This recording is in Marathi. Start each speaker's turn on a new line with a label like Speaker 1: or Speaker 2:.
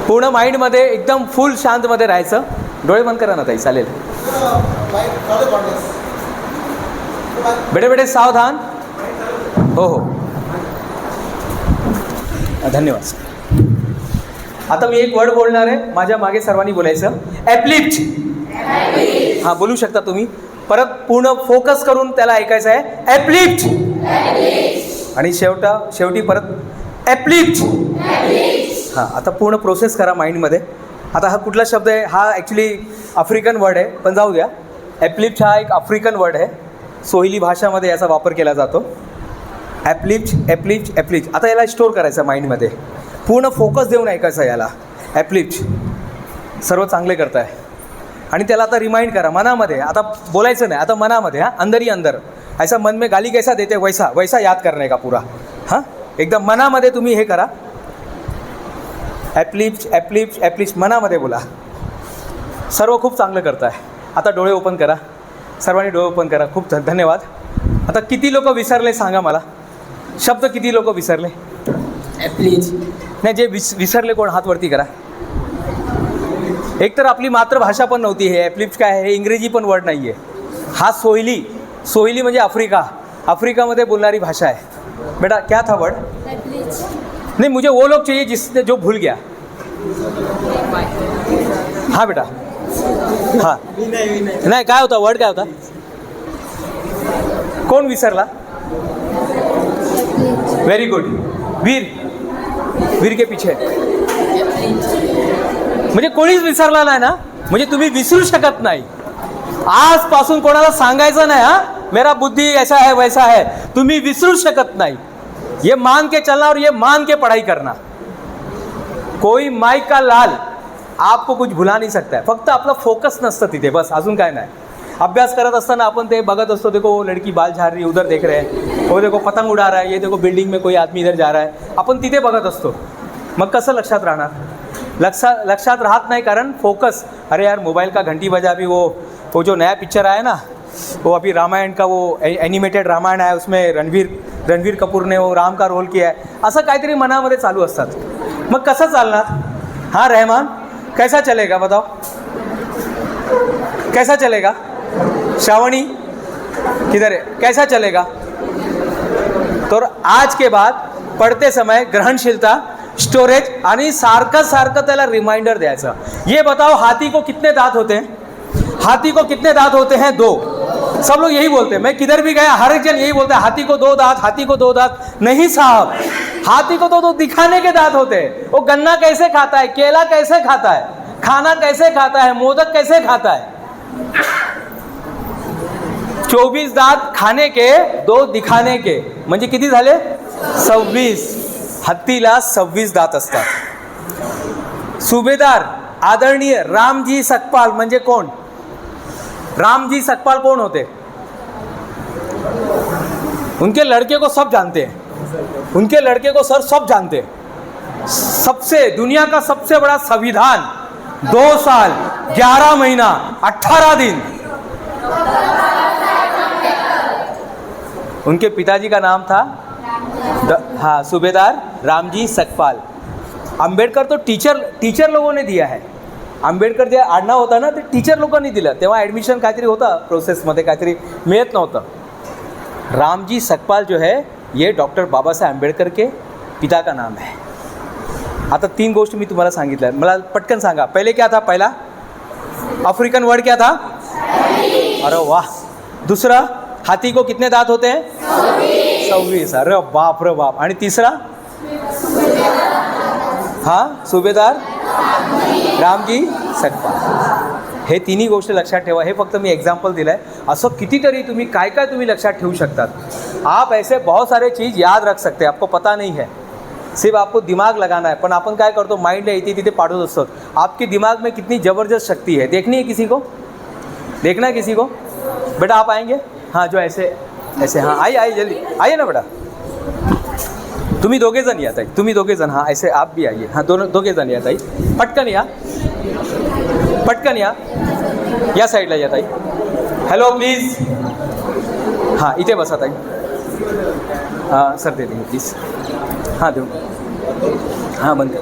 Speaker 1: पूर्ण माइंडमध्ये एकदम फुल शांतमध्ये राहायचं. डोळे बंद करा ना ताई, चालेल. बेटे बेटे सावधान. हो हो, धन्यवाद. आता मी एक वर्ड बोलणार आहे, माझ्या मागे सर्वांनी बोलायचं. ॲप्लिफ्ट. हां, बोलू शकता तुम्ही. परत पूर्ण फोकस करून त्याला ऐकायचं आहे. ॲप्लिफ्ट. आणि शेवटी परत ॲप्लिफ्ट. हां, आता पूर्ण प्रोसेस करा माइंडमध्ये. आता हा कुठला शब्द आहे? हा ॲक्च्युली आफ्रिकन वर्ड आहे, पण जाऊ द्या. ॲप्लिफ्ट हा एक आफ्रिकन वर्ड आहे. सोहिली भाषामध्ये याचा वापर केला जातो. ॲप्लिफ्ट, ॲप्लिफ्ट, ॲप्लिफ्ट. आता याला स्टोअर करायचं माइंडमध्ये. पूर्ण फोकस देऊन ऐकायचं याला. ॲप्लिफ्ट. सर्व चांगले करताय. आणि त्याला आता रिमाइंड करा मनामध्ये. आता बोलायचं नाही, आता मनामध्ये. हां, अंदर ही अंदर. ऐसा मन में गाली कैसा देते वैसा वैसा याद करने का पूरा. हां, एकदम मनामध्ये तुम्ही हे करा. ॲप्लिफ्ट, ॲप्लिफ्ट, ॲप्लिफ्ट मनामध्ये बोला. सर्व खूप चांगलं करताय. आता डोळे ओपन करा. सर्वांनी डोळे ओपन करा. खूप धन्यवाद. आता किती लोक विसरले सांगा मला. शब्द किती लोक विसरले?
Speaker 2: ॲप्लिफ्ट.
Speaker 1: नाही, जे विसरले कोण हात वरती करा. एक तर आपली मातृभाषा पण नव्हती. हे ॲप्लिफ्ट काय आहे? हे इंग्रजी पण वर्ड नाही आहे. हा सोहिली म्हणजे आफ्रिकामध्ये बोलणारी भाषा है. बेटा क्या था वर्ड? नहीं, मुझे वो लोग चाहिए जिसने जो भूल गया. हाँ बेटा, हाँ नहीं, काय होता वर्ड? काय होता? कोण विसरला? Very good. वीर के पीछे. म्हणजे कोणीच विसरला नाही ना. म्हणजे तुम्ही विसरू शकत नाही. आजपासून कोणाला सांगायचं नाही. हां, मेरा बुद्धि ऐसा है वैसा है. तुम्ही विसरू शकत नाही. ये मान के चलना और ये मान के पढ़ाई करना. कोई माइक का लाल आपको कुछ भुला नहीं सकता है. फक्त आपला फोकस नसतं तिथे, बस. अजून काय नाही. अभ्यास करत असताना आपण ते बघत असतो. देखो वो लड़की बाल झाड़ रही है, उधर देख रहे हैं. वो देखो पतंग उड़ा रहा है. ये देखो बिल्डिंग में कोई आदमी इधर जा रहा है. आपण तिथे बघत असतो. मग कसं लक्षात राहणार? लक्षात राहत नाही, कारण फोकस. अरे यार, मोबाइल का घंटी बजा. अभी वो जो नया पिक्चर आया ना, वो अभी रामायण का वो एनिमेटेड रामायण है, उसमें रणवीर कपूर ने वो राम का रोल किया है. असं काहीतरी मनामध्ये चालू असतात. मग कसं चालणार? हाँ रहमान, कैसा चलेगा बताओ? कैसा चलेगा? श्रावणी किधर है? कैसा चलेगा? तो आज के बाद पढ़ते समय ग्रहणशीलता, स्टोरेज आणि सारखं त्याला रिमाइंडर द्यायचं. ये बताओ, हाथी को कितने दांत होते हैं? हाथी को कितने दांत होते हैं? 2. सब लोग यही बोलते हैं. मैं किधर भी गया हर एक जन यही बोलता है, हाथी को 2 दांत, हाथी को 2 दांत. नहीं साहब, हाथी को तो दिखाने के दांत होते हैं. वो गन्ना कैसे खाता है, केला कैसे खाता है, खाना कैसे खाता है, मोदक कैसे खाता है. 24 दांत खाने के, 2 दिखाने के. म्हणजे किती झाले? 26. हत्तीला 26 दात असतात. सुभेदार आदरणीय रामजी सकपाल म्हणजे कोण? रामजी सकपाल कौन होते? उनके लड़के को सब जानते हैं. उनके लड़के को सर सब जानते हैं. सबसे दुनिया का सबसे बड़ा संविधान 2 साल 11 महीना 18 दिन. उनके पिताजी का नाम था हाँ सूबेदार रामजी सकपाल. आंबेडकर तो टीचर लोगों ने दिया है. आंबेडकर जे आडनाव होता ना, ते टीचर लोकांनी दिलं. तेव्हा ॲडमिशन काहीतरी होता प्रोसेसमध्ये, काहीतरी मिळत नव्हतं. रामजी सकपाल जो है, ये डॉक्टर बाबासाहेब आंबेडकर के पिता का नाम है. आता 3 गोष्टी मी तुम्हाला सांगितल्या. मला पटकन सांगा. पहिले क्या था? पहला अफ्रीकन वर्ड क्या था? अरे वाह. दूसरा, हाथी को कितने दांत होते हैं? 26. अरे बाप रे बाप. आणि तिसरा? हाँ, सूबेदार रामजी सकपाल. हे तिन्ही गोष्टी लक्षात ठेवा. हे फक्त मी एग्जाम्पल दिलं आहे. असं कितीतरी तुम्ही काय तुम्ही लक्षात ठेवू शकतात. आप ऐसे बहुत सारे चीज़ याद रख सकते हैं. आपको पता नहीं है, सिर्फ आपको दिमाग लगाना है. पण आपण काय करतो, माइंडला इथे तिथे पाठवत असतो. आपके दिमाग में कितनी ज़बरदस्त शक्ति है. देखनी है किसी को? देखना है किसी को? बेटा आप आएंगे? हाँ, जो ऐसे हाँ, आइए जल्दी आइए ना बेटा. तुम्ही दोघे जण या ताई. तुम्ही दोघे जण. हाँ, ऐसे आप भी आइए. हाँ, दोघे जण या ताई. पटकन या, पटकन या साईडला या ताई. Hello please. हाँ, इथे बसा ताई. हाँ सर, दे देंगे प्लीज. हाँ देऊ. हाँ बंद कर.